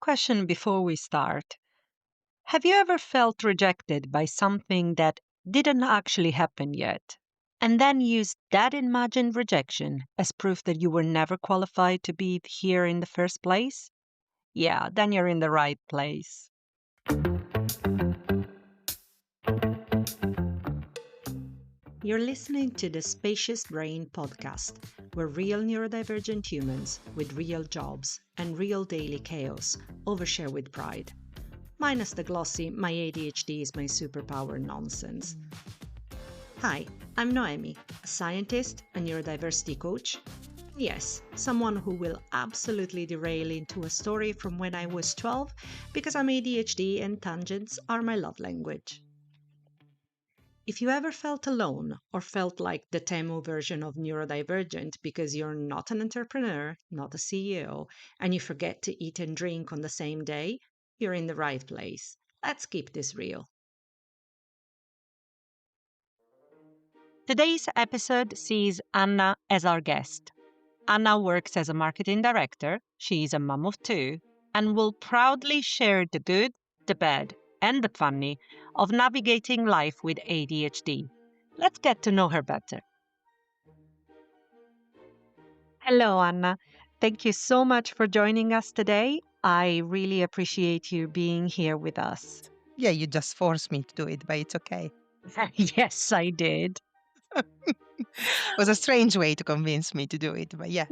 question before we start. Have you ever felt rejected by something that didn't actually happen yet? And then used that imagined rejection as proof that you were never qualified to be here in the first place? Yeah, then you're in the right place. You're listening to the Spacious Brain podcast, where real neurodivergent humans with real jobs and real daily chaos overshare with pride. Minus the glossy, my ADHD is my superpower nonsense. Hi, I'm Noemi, a scientist, a neurodiversity coach. Yes, someone who will absolutely derail into a story from when I was 12 because I'm ADHD and tangents are my love language. If you ever felt alone or felt like the Temu version of neurodivergent because you're not an entrepreneur, not a CEO, and you forget to eat and drink on the same day, you're in the right place. Let's keep this real. Today's episode sees Anna as our guest. Anna works as a marketing director, she's a mum of two, and will proudly share the good, the bad, and the funny of navigating life with ADHD. Let's get to know her better. Hello, Anna. Thank you so much for joining us today. I really appreciate you being here with us. Yeah, you just forced me to do it, but it's okay. Yes, I did. It was a strange way to convince me to do it, but yeah.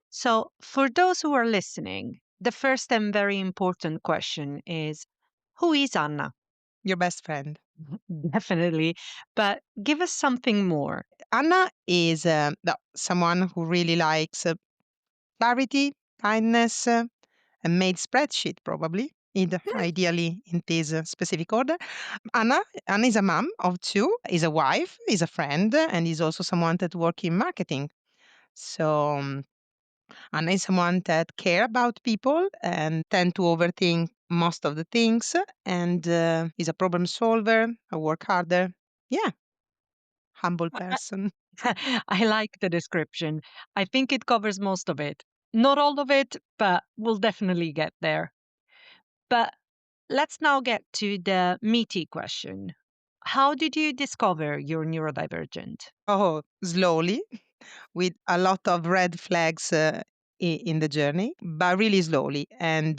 So, for those who are listening, the first and very important question is, who is Anna? Your best friend. Definitely. But give us something more. Anna is someone who really likes clarity, kindness, and made spreadsheet probably. Ideally in this specific order. Anna is a mom of two, is a wife, is a friend, and is also someone that works in marketing. So Anna is someone that care about people and tend to overthink most of the things and is a problem solver, a work harder. Yeah, humble person. I like the description. I think it covers most of it. Not all of it, but we'll definitely get there. But let's now get to the meaty question. How did you discover you're neurodivergent? Oh, slowly, with a lot of red flags in the journey, but really slowly, and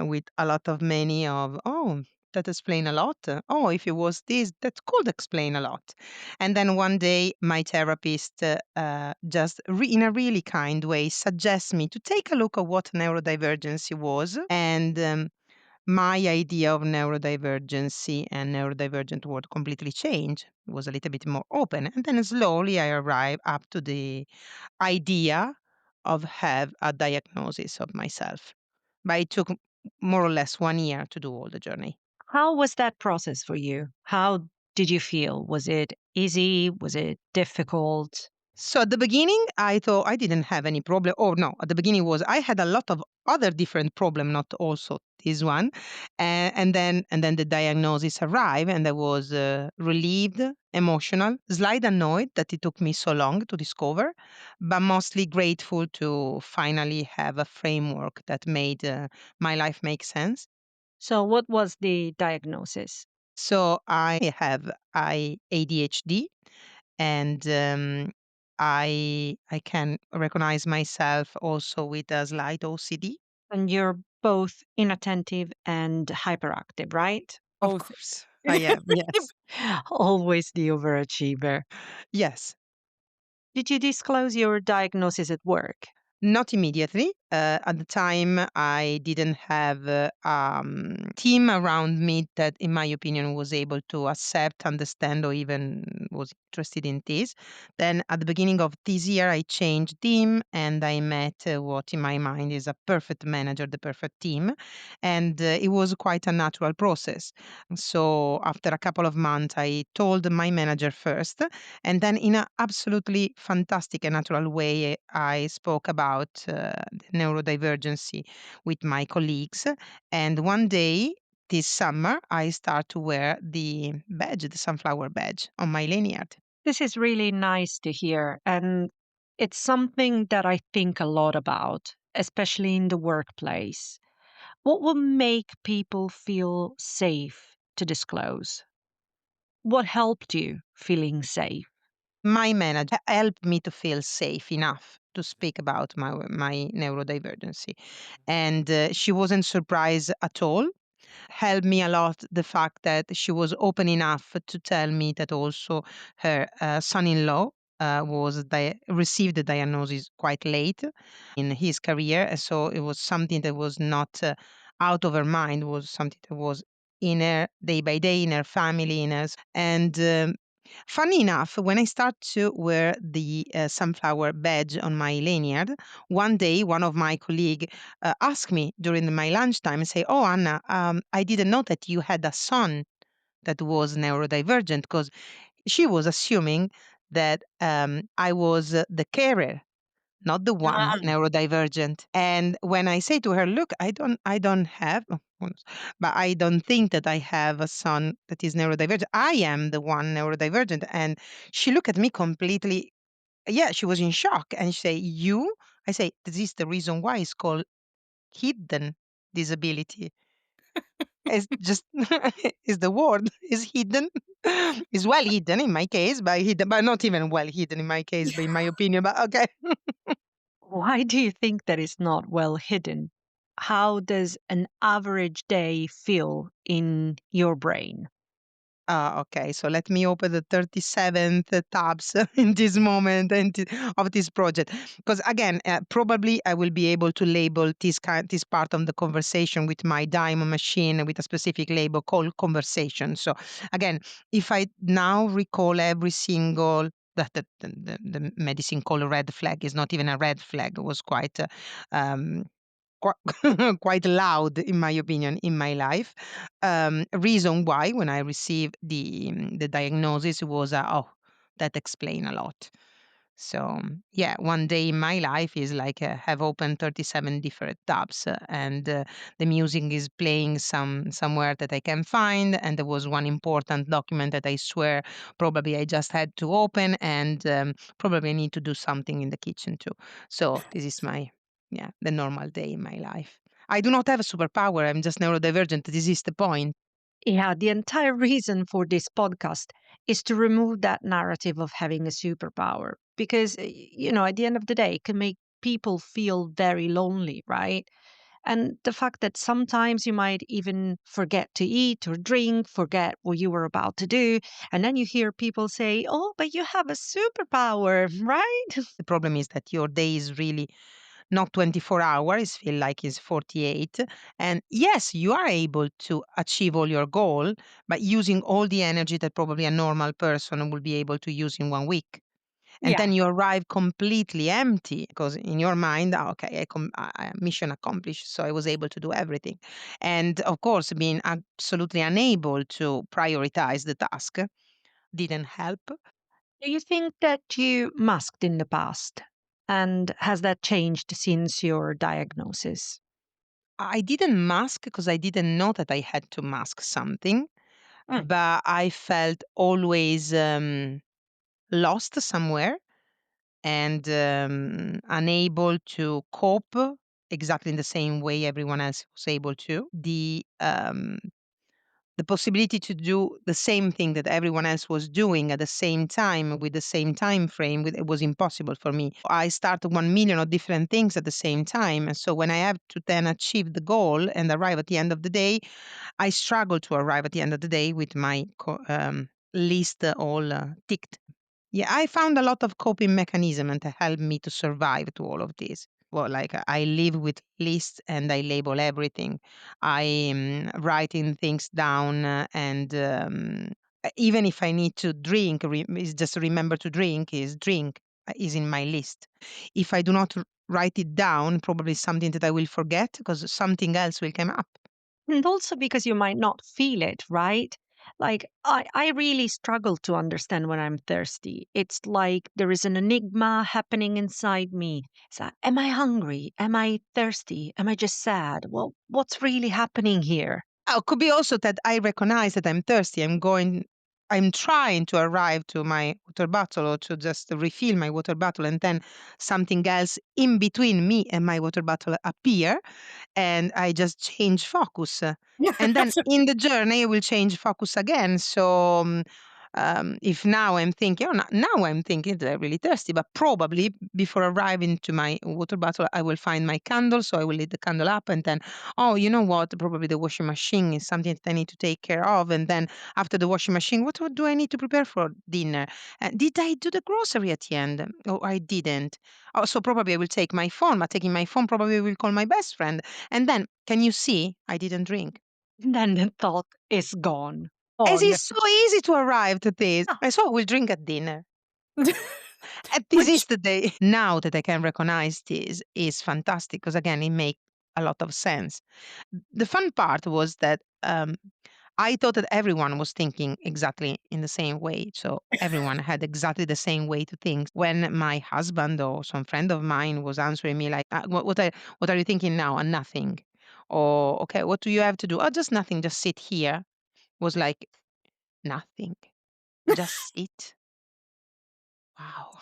with a lot of many of, oh, that explain a lot. Oh, if it was this, that could explain a lot. And then one day, my therapist just in a really kind way suggests me to take a look at what neurodivergency was. And my idea of neurodivergency and neurodivergent word completely changed. It was a little bit more open. And then slowly I arrived up to the idea of have a diagnosis of myself. But it took more or less 1 year to do all the journey. How was that process for you? How did you feel? Was it easy? Was it difficult? So at the beginning, I thought I didn't have any problem. Oh no, at the beginning was I had a lot of other different problem, not also this one, and then the diagnosis arrived, and I was relieved, emotional, slightly annoyed that it took me so long to discover, but mostly grateful to finally have a framework that made my life make sense. So, what was the diagnosis? So I have ADHD, and I can recognize myself also with a slight OCD. And you're both inattentive and hyperactive, right? Of course, I am. Yes, Always the overachiever. yes. Did you disclose your diagnosis at work? Not immediately. At the time, I didn't have team around me that, in my opinion, was able to accept, understand, or even was interested in this. Then, at the beginning of this year, I changed team and I met what, in my mind, is a perfect manager, the perfect team, and it was quite a natural process. So, after a couple of months, I told my manager first, and then, in an absolutely fantastic and natural way, I spoke about the neurodivergency with my colleagues. And one day this summer, I start to wear the badge, the sunflower badge on my lanyard. This is really nice to hear. And It's something that I think a lot about, especially in the workplace. What will make people feel safe to disclose? What helped you feeling safe? My manager helped me to feel safe enough to speak about my neurodivergency, and she wasn't surprised at all. Helped me a lot the fact that she was open enough to tell me that also her son-in-law received the diagnosis quite late in his career, and so it was something that was not out of her mind, was something that was in her day by day, in her family, in us. And funny enough, when I start to wear the sunflower badge on my lanyard, one day one of my colleague asked me during my lunchtime and say, "Oh, Anna, I didn't know that you had a son that was neurodivergent," because she was assuming that I was the carer, not the one neurodivergent. And when I say to her, "Look, I don't have, oh, who knows, but I don't think that I have a son that is neurodivergent. I am the one neurodivergent." And she looked at me completely, yeah, she was in shock. And she say, "You?" I say, "This is the reason why it's called hidden disability. It's just is the word is hidden. Is well hidden in my case, but hidden, but not even well hidden in my case, but in my opinion. But okay." Why do you think that is not well hidden? How does an average day feel in your brain? Ah, okay. So let me open the 37th tabs in this moment of this project. Because again, probably I will be able to label this part of the conversation with my diamond machine with a specific label called conversation. So again, if I now recall every single the medicine called red flag is not even a red flag. It was quite um, quite loud, in my opinion, in my life. Reason why when I received the diagnosis was, oh, that explain a lot. So yeah, one day in my life is like have opened 37 different tabs, and the music is playing somewhere that I can find, and there was one important document that I swear probably I just had to open, and probably I need to do something in the kitchen too. So this is my, yeah, the normal day in my life. I do not have a superpower. I'm just neurodivergent. This is the point. Yeah, the entire reason for this podcast is to remove that narrative of having a superpower because, at the end of the day, it can make people feel very lonely, right? And the fact that sometimes you might even forget to eat or drink, forget what you were about to do. And then you hear people say, "Oh, but you have a superpower," right? The problem is that your day is really not 24 hours, feel like it's 48. And yes, you are able to achieve all your goal, but using all the energy that probably a normal person will be able to use in 1 week. And Yeah. then you arrive completely empty because in your mind, "Ah, okay, mission accomplished. So I was able to do everything." And of course, being absolutely unable to prioritize the task didn't help. Do you think that you masked in the past? And has that changed since your diagnosis? I didn't mask because I didn't know that I had to mask something, Mm. but I felt always lost somewhere and unable to cope exactly in the same way everyone else was able to. The possibility to do the same thing that everyone else was doing at the same time with the same time frame, it was impossible for me. I started 1 million of different things at the same time. And so when I have to then achieve the goal and arrive at the end of the day, I struggle to arrive at the end of the day with my list all ticked. Yeah, I found a lot of coping mechanism and to help me to survive to all of this. Well, like I live with lists and I label everything. I am writing things down, and even if I need to drink, is just remember to drink is drink is in my list. If I do not write it down, probably something that I will forget because something else will come up. And also because you might not feel it, right? Like, I really struggle to understand when I'm thirsty. It's like there is an enigma happening inside me. So, am I hungry? Am I thirsty? Am I just sad? Well, what's really happening here? Oh, could be also that I recognize that I'm thirsty. I'm going. I'm trying to arrive to my water bottle or to just refill my water bottle, and then something else in between me and my water bottle appear, and I just change focus. And then in the journey, I will change focus again. So if now I'm thinking, oh, now I'm thinking that I'm really thirsty, but probably before arriving to my water bottle, I will find my candle. So I will lit the candle up, and then, oh, you know what? Probably the washing machine is something that I need to take care of. And then after the washing machine, what do I need to prepare for dinner? Did I do the grocery at the end? Oh, I didn't. Oh, so probably I will take my phone, but taking my phone, probably I will call my best friend. And then, can you see? I didn't drink. Then the thought is gone. As Gone. it's so easy to arrive to this. I so we'll drink at dinner. And this is Which the day. Now that I can recognize this is fantastic because again, it makes a lot of sense. The fun part was that I thought that everyone was thinking exactly in the same way. So everyone had exactly the same way to think. When my husband or some friend of mine was answering me like, what are you thinking now? And nothing. Or okay, what do you have to do? Oh, just nothing. Just sit here. Was like nothing. Just sit. Wow.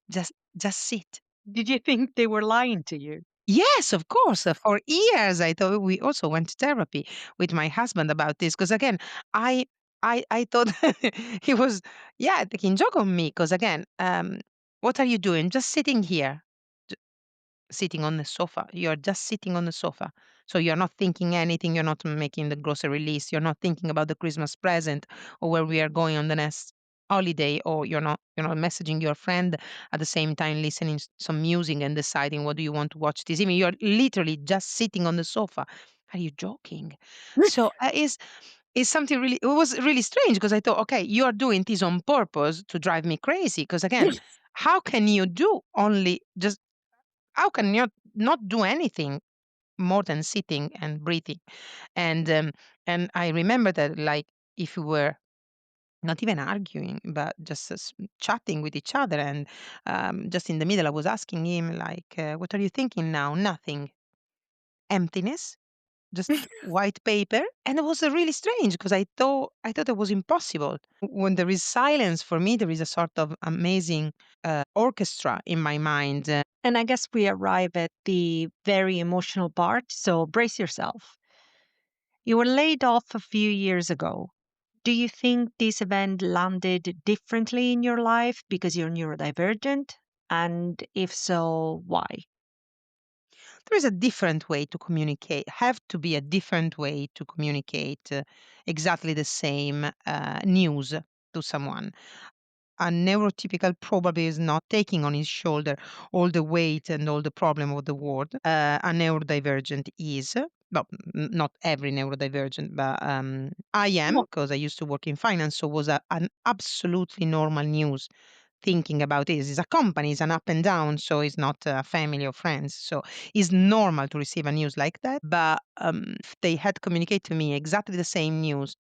Just sit. did you think they were lying to you? Yes, of course. For years, I thought we also went to therapy with my husband about this because again, I I thought he was taking joke on me because again, what are you doing? Just sitting here. Sitting on the sofa. You're just sitting on the sofa. So you're not thinking anything. You're not making the grocery list. You're not thinking about the Christmas present or where we are going on the next holiday. Or you're not messaging your friend at the same time listening some music and deciding what do you want to watch this evening. You're literally just sitting on the sofa. Are you joking? So is something really it was really strange because I thought, okay, you are doing this on purpose to drive me crazy. Because again, how can you do only just how can you not do anything more than sitting and breathing? And I remember that like if we were not even arguing, but just chatting with each other, and just in the middle, I was asking him like, "What are you thinking now?" Nothing. Emptiness. Just white paper, and it was really strange because I thought it was impossible. When there is silence, for me, there is a sort of amazing orchestra in my mind. And I guess we arrive at the very emotional part, so brace yourself. You were laid off a few years ago. Do you think this event landed differently in your life because you're neurodivergent? And if so, why? There is a different way to communicate, have to be a different way to communicate exactly the same news to someone. A neurotypical probably is not taking on his shoulder all the weight and all the problem of the world. A neurodivergent is. Well, not every neurodivergent, but I am Well, because I used to work in finance, so was an absolutely normal news thinking about it. It's a company, it's an up and down, so it's not a family or friends. So it's normal to receive a news like that. But if they had communicated to me exactly the same news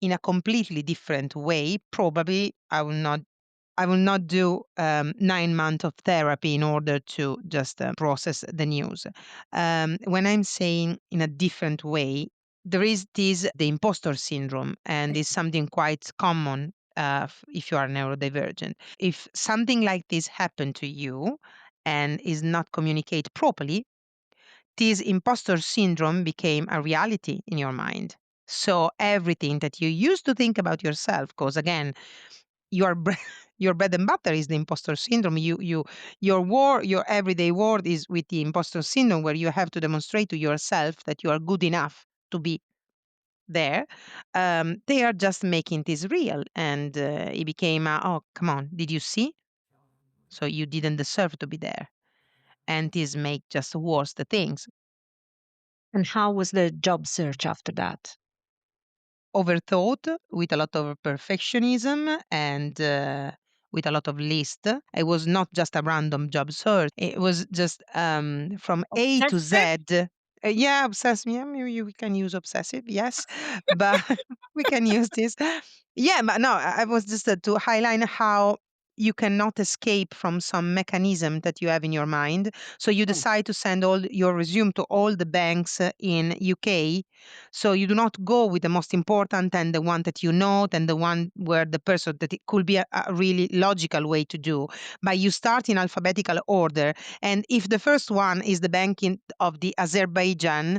in a completely different way, probably I will not do 9 months of therapy in order to just process the news. When I'm saying in a different way, there is this the imposter syndrome, and it's something quite common if you are neurodivergent. If something like this happened to you and is not communicated properly, this imposter syndrome became a reality in your mind. So everything that you used to think about yourself, because again, your your bread and butter is the imposter syndrome. Your everyday word is with the imposter syndrome, where you have to demonstrate to yourself that you are good enough to be there. They are just making this real, and it became, oh come on, did you see? So you didn't deserve to be there, and this make just worse the things. and how was the job search after that? Overthought with a lot of perfectionism and with a lot of list. It was not just a random job search. It was just from A to Z. Obsessive? Yeah, obsessive. Yeah, maybe we can use obsessive. Yes, but we can use this. Yeah, but no, I was just to highlight how. you cannot escape from some mechanism that you have in your mind. So you Mm. decide to send all your resume to all the banks in UK. So you do not go with the most important and the one that you know and the one where the person that it could be a really logical way to do. But you start in alphabetical order. And if the first one is the bank of the Azerbaijan,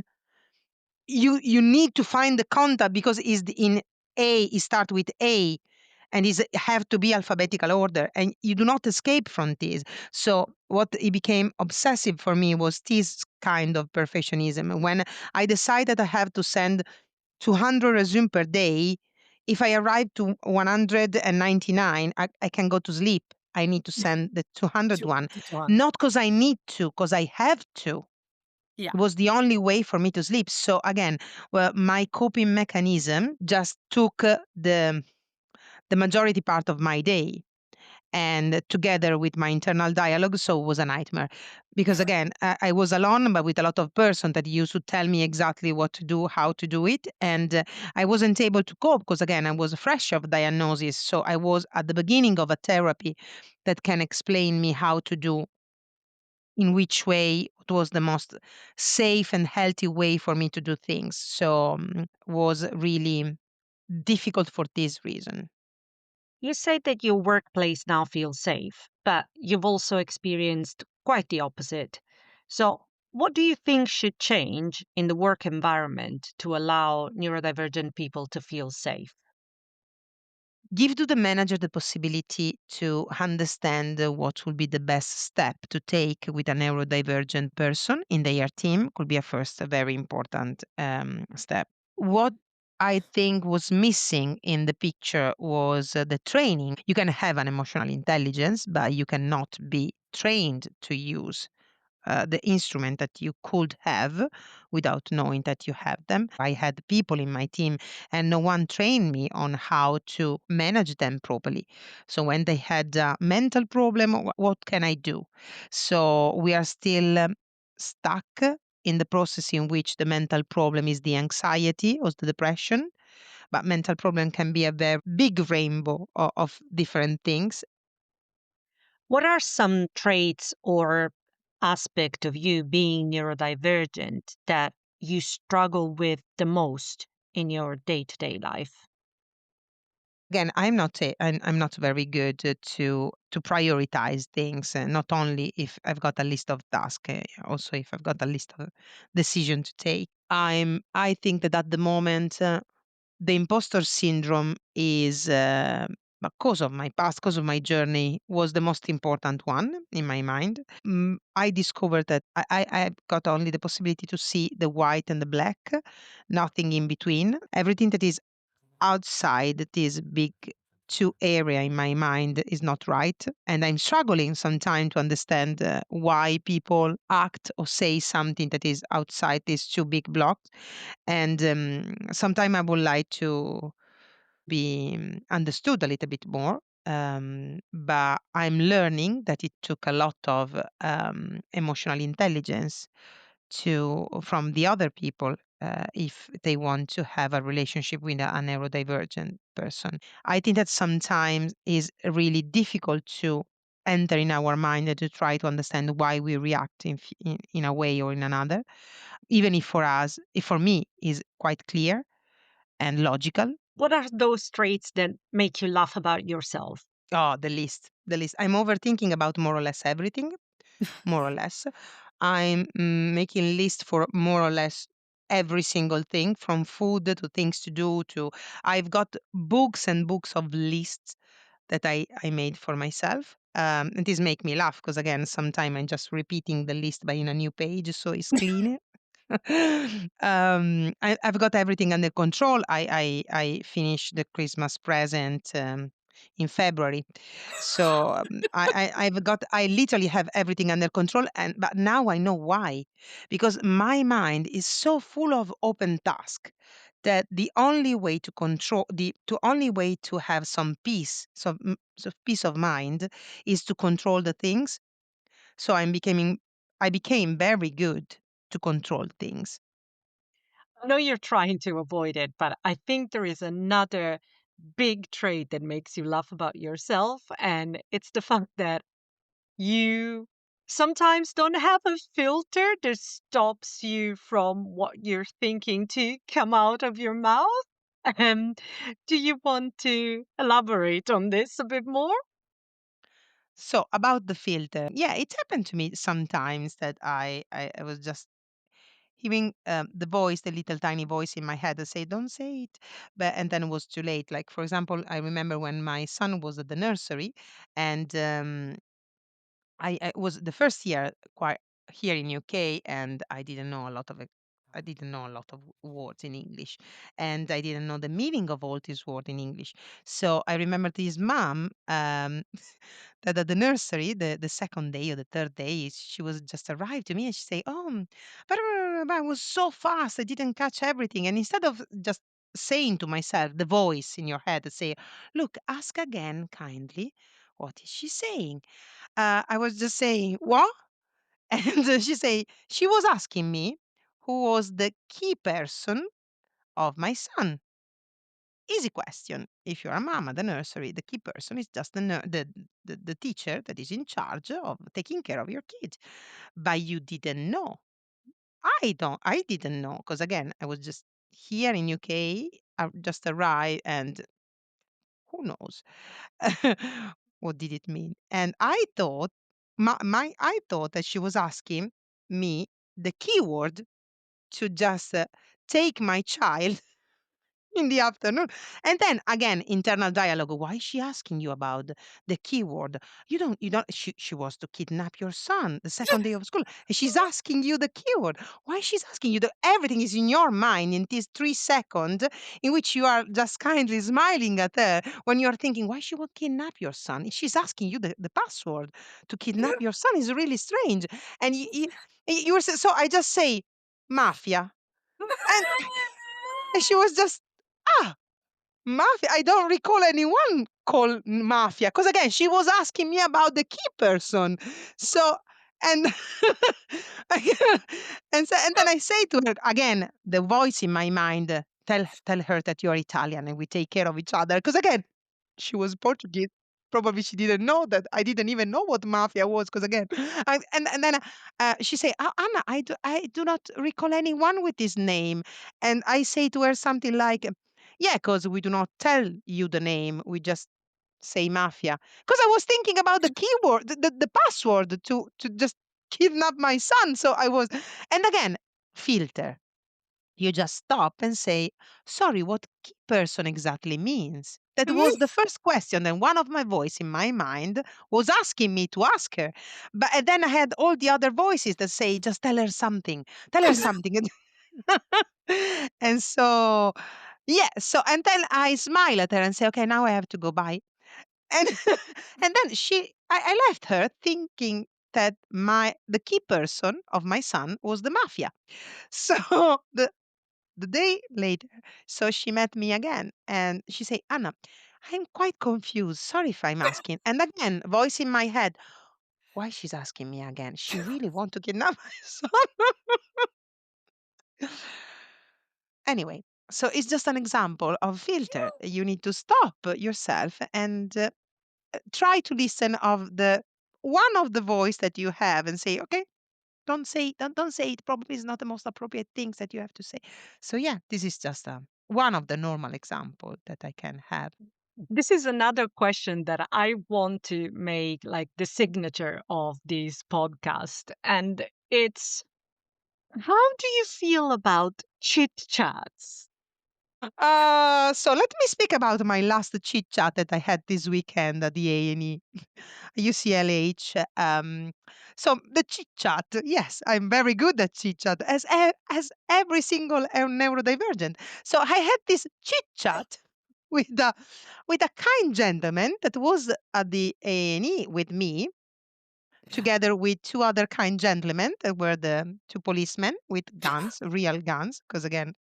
you need to find the contact because is in A, it start with A, and is have to be alphabetical order, and you do not escape from this. So what it became obsessive for me was this kind of perfectionism. When I decided I have to send 200 resume per day, if I arrive to 199, I can go to sleep. I need to send the 200 Two, one, two on. not because I need to, because I have to. Yeah. It was the only way for me to sleep. So again, well, my coping mechanism just took the majority part of my day, and together with my internal dialogue, so it was a nightmare. Because again, I was alone, but with a lot of person that used to tell me exactly what to do, how to do it, and I wasn't able to cope because again, I was fresh of diagnosis, so I was at the beginning of a therapy that can explain me how to do, in which way it was the most safe and healthy way for me to do things. So was really difficult for this reason. You say that your workplace now feels safe, but you've also experienced quite the opposite. So, what do you think should change in the work environment to allow neurodivergent people to feel safe? Give to the manager the possibility to understand what will be the best step to take with a neurodivergent person in their team could be a first a very important step. What I think was missing in the picture was the training. You can have an emotional intelligence, but you cannot be trained to use the instrument that you could have without knowing that you have them. I had people in my team, and no one trained me on how to manage them properly. So when they had a mental problem, what can I do? So we are still stuck in the process in which the mental problem is the anxiety or the depression. But mental problem can be a very big rainbow of different things. What are some traits or aspect of you being neurodivergent that you struggle with the most in your day-to-day life? Again, I'm not very good to prioritize things. Not only if I've got a list of tasks, also if I've got a list of decision to take. I think that at the moment the imposter syndrome is because of my past, because of my journey, was the most important one in my mind. I discovered that I've got only the possibility to see the white and the black, nothing in between. Everything that is outside this big two area in my mind is not right, and I'm struggling sometimes to understand why people act or say something that is outside these two big blocks. And sometimes I would like to be understood a little bit more. But I'm learning that it took a lot of emotional intelligence to from the other people if they want to have a relationship with a neurodivergent person. I think that sometimes is really difficult to enter in our mind and to try to understand why we react in a way or in another, even if for us, if for me, is quite clear and logical. What are those traits that make you laugh about yourself? Oh, the list. I'm overthinking about more or less everything, more or less. I'm making list for more or less every single thing, from food to things to do to I've got books and books of lists that I made for myself. And this make me laugh because again, sometimes I'm just repeating the list but in a new page, so it's cleaner. I've got everything under control. I finished the Christmas present in February, so I literally have everything under control. And but now I know why, because my mind is so full of open task that the only way to control the only way to have some peace, so peace of mind, is to control the things. So I became very good to control things. I know you're trying to avoid it, but I think there is another big trait that makes you laugh about yourself. And it's the fact that you sometimes don't have a filter that stops you from what you're thinking to come out of your mouth. Um, do you want to elaborate on this a bit more? So about the filter, yeah, it happened to me sometimes that I was just hearing the voice, the little tiny voice in my head that say, "Don't say it," but and then it was too late. Like for example, I remember when my son was at the nursery, and I was the first year quite here in UK, and I didn't know a lot of it. I didn't know a lot of words in English, and I didn't know the meaning of all these words in English. So I remember this mom that at the nursery, the second day or the third day, she was just arrived to me and she say, "Oh, but I was so fast, I didn't catch everything." And instead of just saying to myself, the voice in your head say, "Look, ask again kindly. What is she saying?" I was just saying, "What?" And she was asking me who was the key person of my son. Easy question. If you're a mom at the nursery, the key person is just the teacher that is in charge of taking care of your kid. But you didn't know. I didn't know because again, I was just here in UK. I just arrived, and who knows what did it mean? And I thought I thought that she was asking me the keyword to just take my child in the afternoon. And then again, internal dialogue. Why is she asking you about the keyword? She was to kidnap your son the second day of school. And she's asking you the keyword. Why she's asking you everything is in your mind in these 3 seconds in which you are just kindly smiling at her when you're thinking, why she would kidnap your son? She's asking you the password to kidnap your son is really strange. And you were so I just say mafia. And and she was just, ah, mafia. I don't recall anyone called mafia because again, she was asking me about the key person. So and and then I say to her again, the voice in my mind, tell her that you're Italian and we take care of each other. Because again, she was Portuguese. Probably she didn't know that I didn't even know what mafia was. Because again, and then she say, Anna, I do not recall anyone with this name. And I say to her something like, yeah, because we do not tell you the name. We just say mafia. Because I was thinking about the keyword, the password to just kidnap my son. So I was, and again, filter. You just stop and say, sorry, what key person exactly means? That was the first question. And one of my voice in my mind was asking me to ask her. But and then I had all the other voices that say, just tell her something. Tell her something. And so, yeah. So, and then I smile at her and say, okay, now I have to go by. And and then I left her thinking that the key person of my son was the mafia. So the day later, so she met me again and she said, Anna, I'm quite confused. Sorry if I'm asking. And again, voice in my head, why she's asking me again? She really want to kidnap my son. Anyway, so it's just an example of filter. You need to stop yourself and try to listen of the one of the voice that you have and say, okay, don't say it. Probably is not the most appropriate things that you have to say. So yeah, this is just one of the normal example that I can have. This is another question that I want to make like the signature of this podcast. And it's how do you feel about chit chats? So let me speak about my last chit chat that I had this weekend at the A&E UCLH. So the chit chat, yes, I'm very good at chit chat, as every single neurodivergent. So I had this chit chat with a kind gentleman that was at the A&E with me, together with two other kind gentlemen that were the two policemen with guns, real guns, because again,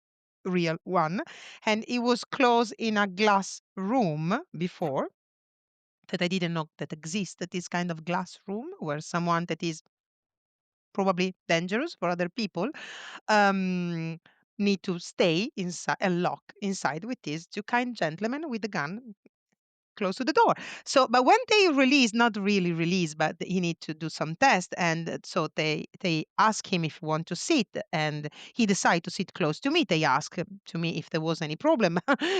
real one. And it was closed in a glass room before that I didn't know that existed, this kind of glass room where someone that is probably dangerous for other people. Um, need to stay inside and lock inside with these two kind gentlemen with the gun close to the door. So, but when they release, not really release, but he need to do some test, and so they ask him if he want to sit, and he decide to sit close to me. They ask to me if there was any problem.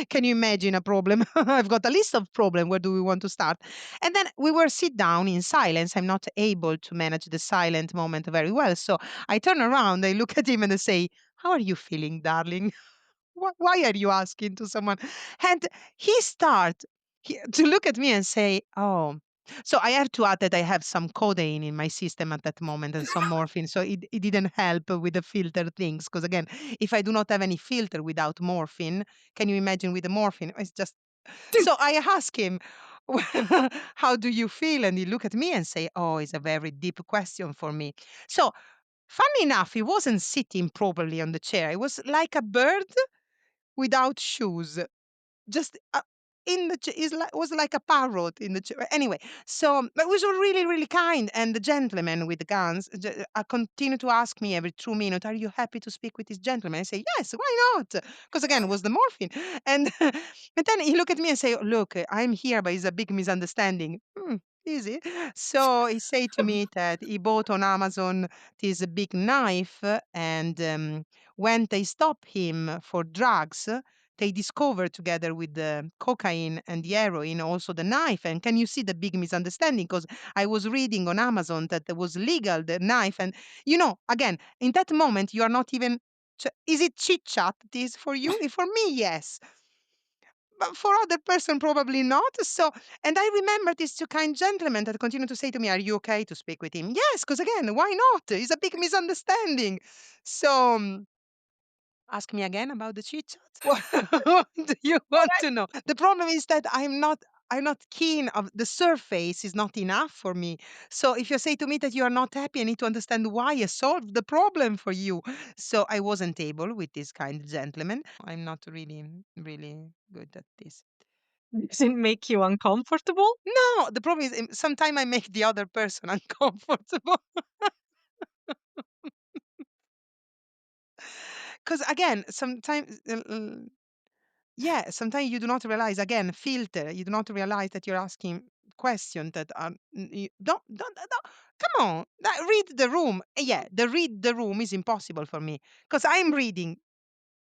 Can you imagine a problem? I've got a list of problem. Where do we want to start? And then we were sit down in silence. I'm not able to manage the silent moment very well, so I turn around, I look at him, and I say, "How are you feeling, darling?" Why are you asking to someone? And he start to look at me and say, "Oh." So I have to add that I have some codeine in my system at that moment and some morphine. So it didn't help with the filter things. Because again, if I do not have any filter without morphine, can you imagine with the morphine? It's just so I ask him, "How do you feel?" And he look at me and say, "Oh, it's a very deep question for me." So funny enough, he wasn't sitting properly on the chair. It was like a bird without shoes, just in the is like was like a parrot in the chair. Anyway, so but it was really really kind, and the gentleman with the guns continued to ask me every 2 minutes, "Are you happy to speak with this gentleman?" I say, "Yes, why not?" Because again, it was the morphine, and and then he looked at me and say, "Look, I'm here, but it's a big misunderstanding." Easy. So he said to me that he bought on Amazon this big knife, and when they stop him for drugs, they discovered together with the cocaine and the heroin also the knife. And can you see the big misunderstanding? Because I was reading on Amazon that there was legal the knife, and again, in that moment, you are not even. Is it chit chat? This for you? For me, yes. But for other person, probably not. So, and I remember these two kind gentlemen that continue to say to me, "Are you okay to speak with him?" Yes, because again, why not? It's a big misunderstanding. So, ask me again about the chit chat. What do you want to know? The problem is that I'm not keen of the surface is not enough for me. So if you say to me that you are not happy, I need to understand why I solved the problem for you. So I wasn't able with this kind of gentleman. I'm not really, really good at this. Does it make you uncomfortable? No, the problem is sometimes I make the other person uncomfortable. Because again, sometimes yeah, sometimes you do not realize, again, filter, you do not realize that you're asking questions that are you don't come on, read the room. Yeah, the read the room is impossible for me because I'm reading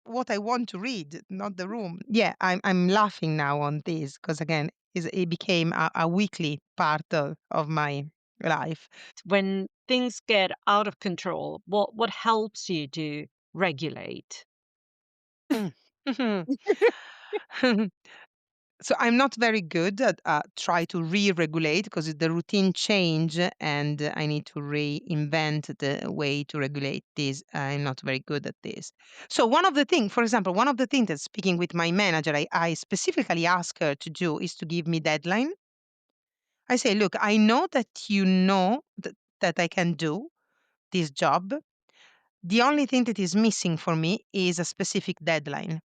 what I want to read, not the room. Yeah, I'm laughing now on this because again, it became a weekly part of my life. When things get out of control, what helps you to regulate? Mm. So I'm not very good at try to re-regulate because the routine change and I need to reinvent the way to regulate this. I'm not very good at this. So one of the thing, for example, one of the things that speaking with my manager, I specifically ask her to do is to give me deadline. I say, look, I know that you know that I can do this job. The only thing that is missing for me is a specific deadline.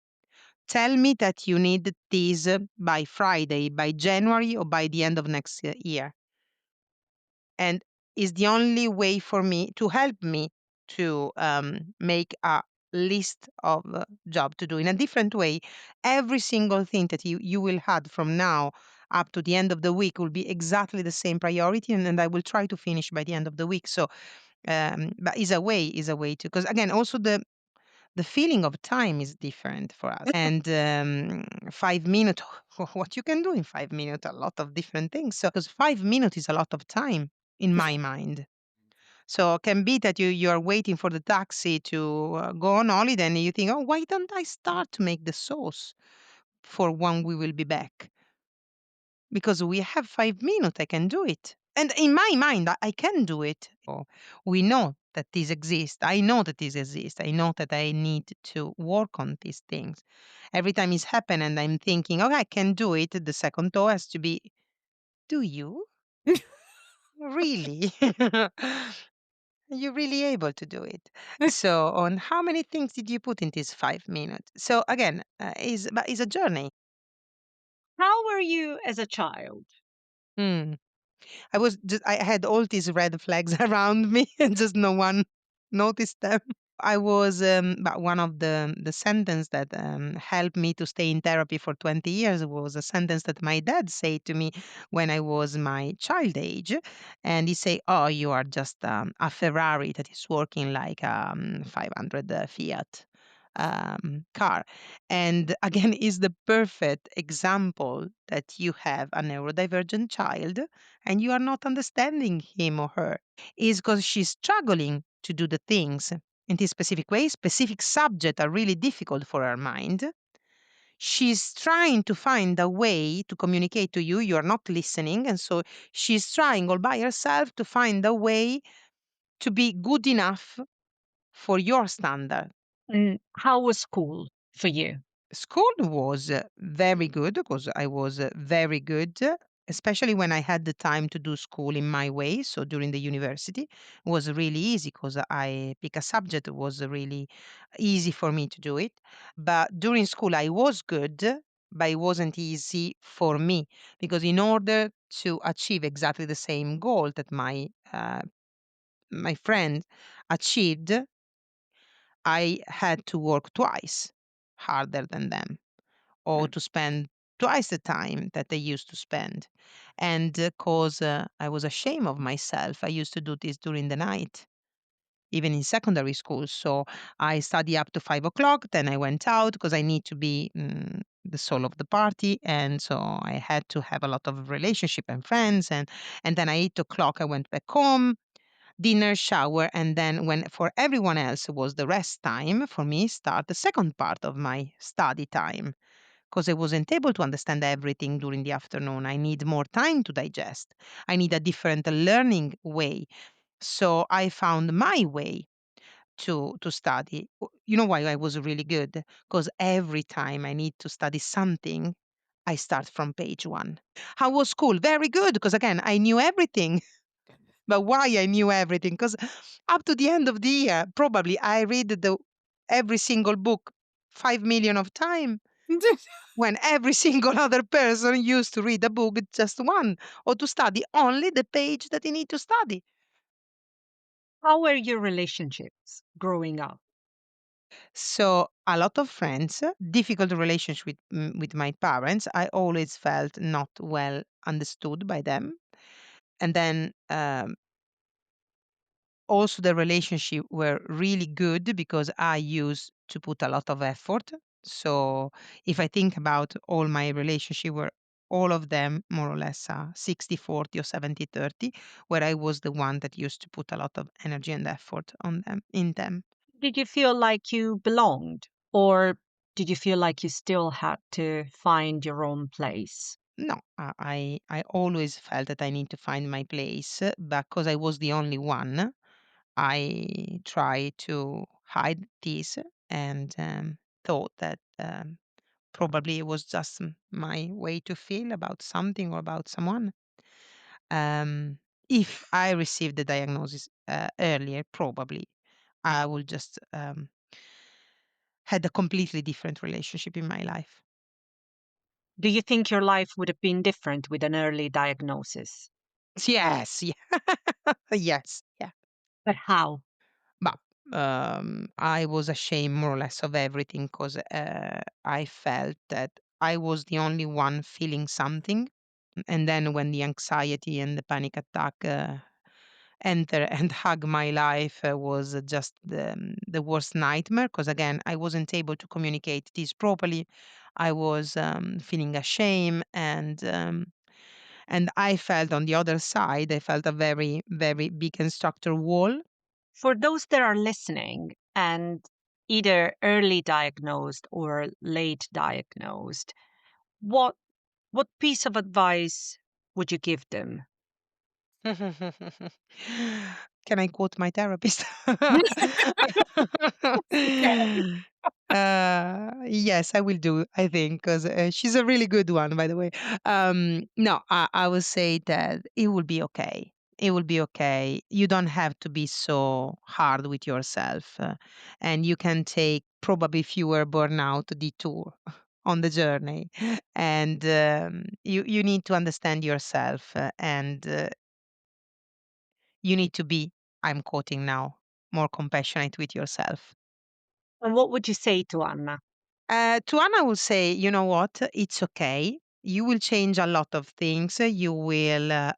Tell me that you need this by Friday, by January, or by the end of next year. And is the only way for me to help me to make a list of job to do in a different way. Every single thing that you will add from now up to the end of the week will be exactly the same priority, and I will try to finish by the end of the week. So, but is a way to, because again, also the feeling of time is different for us. And 5 minutes, what you can do in 5 minutes, a lot of different things. So, because 5 minutes is a lot of time in my mind. So, it can be that you are waiting for the taxi to go on holiday, and you think, oh, why don't I start to make the sauce for when we will be back? Because we have 5 minutes, I can do it. And in my mind, I can do it. We know that this exists. I know that this exists. I know that I need to work on these things. Every time it's happened and I'm thinking, okay, I can do it, the second thought has to be, do you? Really? You're really able to do it. So, on how many things did you put in these 5 minutes? So, again, but it's a journey. How were you as a child? Hmm. I had all these red flags around me and just no one noticed them. I was but one of the sentence that helped me to stay in therapy for 20 years was a sentence that my dad said to me when I was my child age, and he say, "Oh, you are just a Ferrari that is working like 500 Fiat car." And again, is the perfect example that you have a neurodivergent child and you are not understanding him or her. Is because she's struggling to do the things in this specific way. Specific subjects are really difficult for her mind. She's trying to find a way to communicate to you. You're not listening. And so she's trying all by herself to find a way to be good enough for your standard. And how was school for you? School was very good because I was very good, especially when I had the time to do school in my way. So during the university, it was really easy because I pick a subject. It was really easy for me to do it. But during school, I was good, but it wasn't easy for me because in order to achieve exactly the same goal that my friend achieved, I had to work twice harder than them or Mm. to spend twice the time that they used to spend. And because I was ashamed of myself, I used to do this during the night, even in secondary school. So I study up to 5 o'clock, then I went out because I need to be the soul of the party. And so I had to have a lot of relationship and friends. And then at 8 o'clock, I went back home, dinner, shower, and then when for everyone else was the rest time, for me start the second part of my study time because I wasn't able to understand everything during the afternoon. I need more time to digest. I need a different learning way. So I found my way to study. You know why I was really good? Because every time I need to study something, I start from page one. How was school? Very good, because again, I knew everything. But why I knew everything? Because up to the end of the year, probably I read the every single book 5 million of time when every single other person used to read a book just one or to study only the page that he need to study. How were your relationships growing up? So a lot of friends, difficult relationship with my parents. I always felt not well understood by them. And then also the relationship were really good because I used to put a lot of effort. So if I think about all my relationship were all of them more or less 60-40 or 70-30, where I was the one that used to put a lot of energy and effort on them in them. Did you feel like you belonged, or did you feel like you still had to find your own place? No, I always felt that I need to find my place, but because I was the only one, I tried to hide this and thought that probably it was just my way to feel about something or about someone. Um, if I received the diagnosis earlier, probably I would just had a completely different relationship in my life. Do you think your life would have been different with an early diagnosis? Yes, yeah. Yes, yeah. But how? But I was ashamed more or less of everything because I felt that I was the only one feeling something. And then when the anxiety and the panic attack enter and hug my life was just the worst nightmare because again I wasn't able to communicate this properly. I was feeling ashamed and I felt on the other side I felt a very very big and structured wall. For those that are listening and either early diagnosed or late diagnosed, what what piece of advice would you give them? Can I quote my therapist? Okay. Yes, I will do, I think, because she's a really good one, by the way. No, I will say that it will be okay. It will be okay. You don't have to be so hard with yourself, and you can take probably fewer burnout detour on the journey. And you need to understand yourself, and you need to be. I'm quoting now. more compassionate with yourself. And what would you say to Anna? To Anna, I will say, you know what? It's okay. You will change a lot of things. You will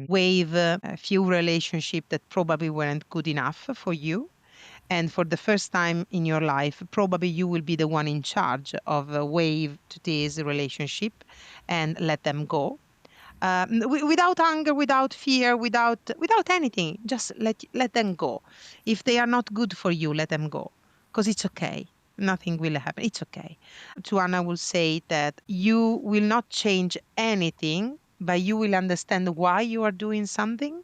waive a few relationships that probably weren't good enough for you. And for the first time in your life, probably you will be the one in charge of wave to this relationship and let them go. Without anger, without fear, without anything. Just let them go. If they are not good for you, let them go, because it's okay. Nothing will happen. It's okay. To Anna, will say that you will not change anything, but you will understand why you are doing something,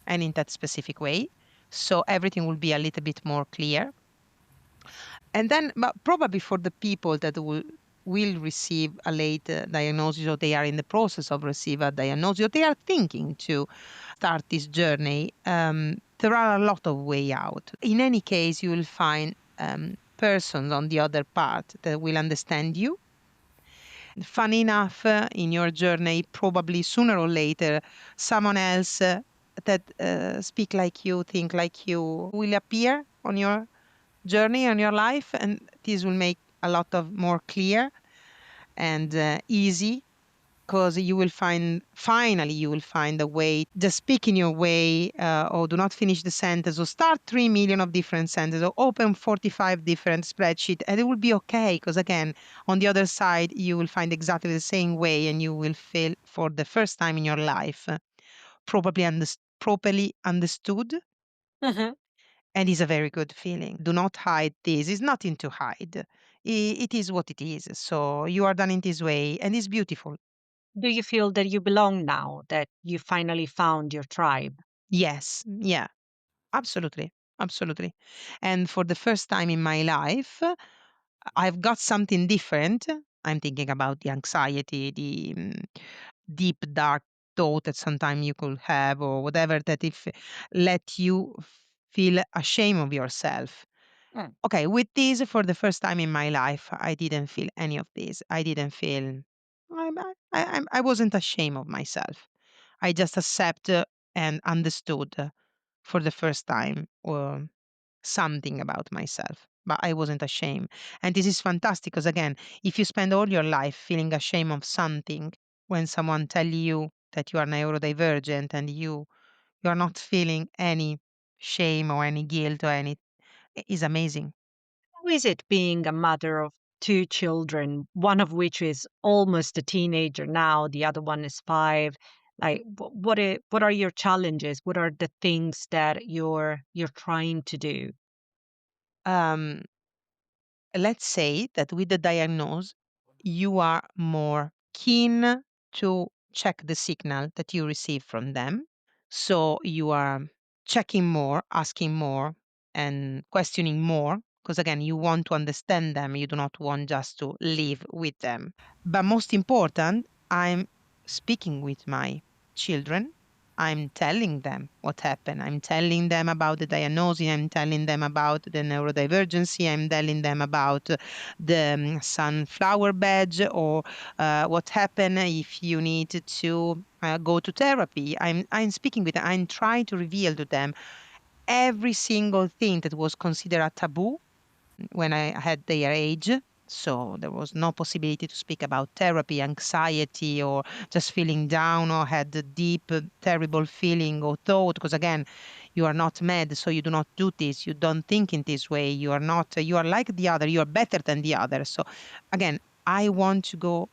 and in that specific way. So everything will be a little bit more clear. And then, but probably for the people that will receive a late diagnosis, or they are in the process of receive a diagnosis, or they are thinking to start this journey, there are a lot of way out. In any case, you will find persons on the other part that will understand you. Funny enough, in your journey, probably sooner or later, someone else that speak like you, think like you, will appear on your journey and your life, and this will make a lot of more clear and easy, because you will find, finally you will find a way, just speak in your way, or do not finish the sentence, or start 3 million of different sentences, or open 45 different spreadsheet, and it will be okay, because again, on the other side you will find exactly the same way, and you will feel for the first time in your life probably properly understood. Mhm. And it's a very good feeling. Do not hide this. It's nothing to hide. It is what it is. So you are done in this way, and it's beautiful. Do you feel that you belong now, that you finally found your tribe? Yes, yeah, absolutely, absolutely. And for the first time in my life, I've got something different. I'm thinking about the anxiety, the deep dark thought that sometimes you could have, or whatever, that if let you feel ashamed of yourself. Mm. Okay, with this, for the first time in my life, I didn't feel any of this. I didn't feel. I wasn't ashamed of myself. I just accept and understood for the first time something about myself. But I wasn't ashamed, and this is fantastic because again, if you spend all your life feeling ashamed of something, when someone tell you that you are neurodivergent and you are not feeling any shame or any guilt or any, is amazing. How is it being a mother of two children, one of which is almost a teenager now, the other one is 5? Like, what are your challenges? What are the things that you're trying to do? Um, let's say that with the diagnosis, you are more keen to check the signal that you receive from them. So you are checking more, asking more, and questioning more. Because again, you want to understand them. You do not want just to live with them. But most important, I'm speaking with my children. I'm telling them what happened. I'm telling them about the diagnosis. I'm telling them about the neurodivergency. I'm telling them about the sunflower badge, or what happened if you need to go to therapy. I'm speaking with them. I'm trying to reveal to them every single thing that was considered a taboo when I had their age. So there was no possibility to speak about therapy, anxiety, or just feeling down, or had a deep, terrible feeling or thought. Because again, you are not mad, so you do not do this. You don't think in this way. You are not, you are like the other. You are better than the other. So again, I want to go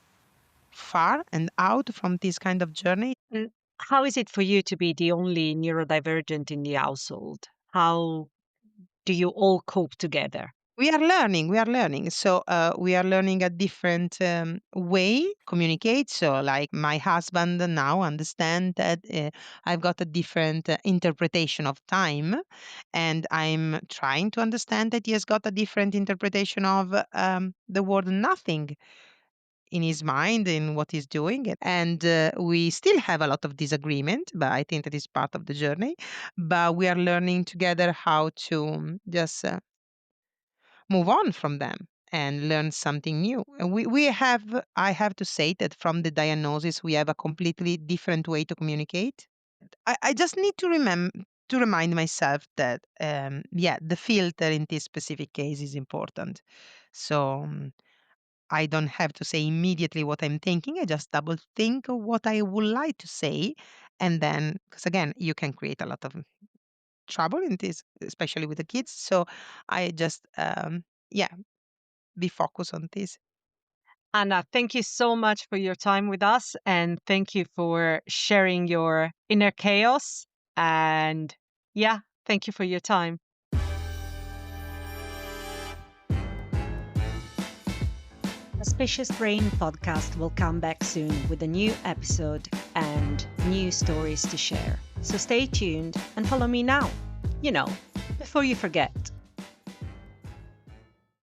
far and out from this kind of journey. And how is it for you to be the only neurodivergent in the household? How do you all cope together? We are learning. So we are learning a different way communicate. So like my husband now understand that I've got a different interpretation of time, and I'm trying to understand that he has got a different interpretation of the word nothing in his mind, in what he's doing. And we still have a lot of disagreement, but I think that is part of the journey. But we are learning together how to just move on from them and learn something new. And we have, I have to say that from the diagnosis, we have a completely different way to communicate. I just need to remind myself that, yeah, the filter in this specific case is important. So I don't have to say immediately what I'm thinking. I just double think of what I would like to say. And then, because again, you can create a lot of trouble in this, especially with the kids. So I just, yeah, be focused on this. Anna, thank you so much for your time with us. And thank you for sharing your inner chaos. And yeah, thank you for your time. The Spacious Brain podcast will come back soon with a new episode and new stories to share. So stay tuned and follow me now, before you forget.